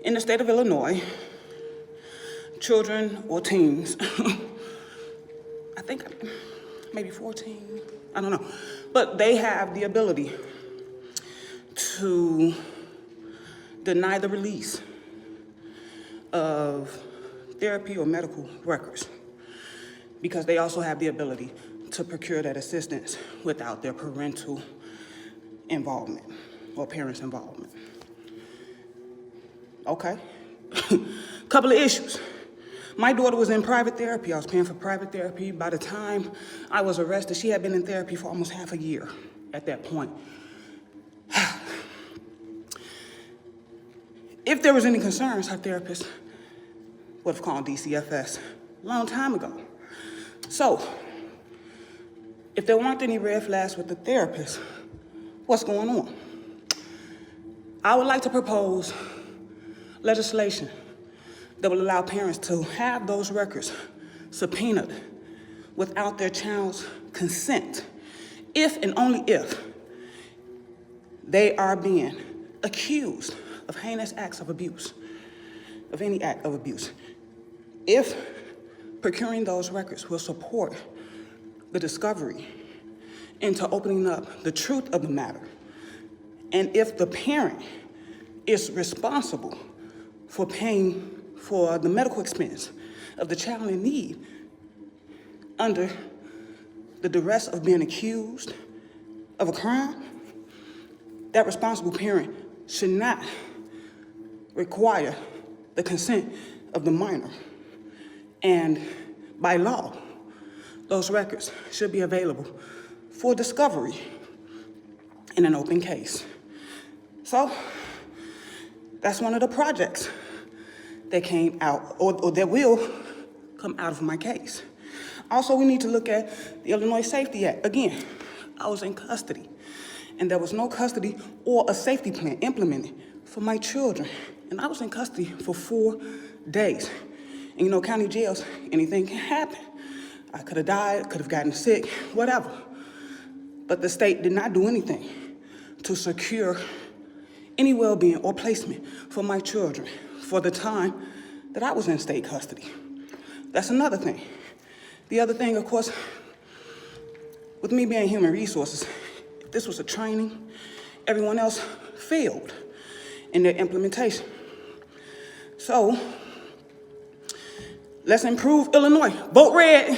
In the state of Illinois, children or teens, I think maybe 14, I don't know, but they have the ability to deny the release of therapy or medical records because they also have the ability to procure that assistance without their parental involvement or parents' involvement. Okay. Couple of issues. My daughter was in private therapy. I was paying for private therapy. By the time I was arrested, she had been in therapy for almost half a year at that point. If there was any concerns, her therapist would have called DCFS a long time ago. So, if there weren't any red flags with the therapist, what's going on? I would like to propose legislation that will allow parents to have those records subpoenaed without their child's consent, if and only if they are being accused of heinous acts of abuse, of any act of abuse. If procuring those records will support the discovery into opening up the truth of the matter, and if the parent is responsible for paying for the medical expense of the child in need under the duress of being accused of a crime, that responsible parent should not require the consent of the minor. And by law, those records should be available for discovery in an open case. So that's one of the projects that came out, or that will come out of my case. Also, we need to look at the Illinois Safety Act. Again, I was in custody, and there was no custody or a safety plan implemented for my children. And I was in custody for 4 days. And you know, county jails, anything can happen. I could have died, could have gotten sick, whatever. But the state did not do anything to secure any well-being or placement for my children for the time that I was in state custody. That's another thing. The other thing, of course, with me being human resources, if this was a training, everyone else failed in their implementation. So, let's improve Illinois. Vote red.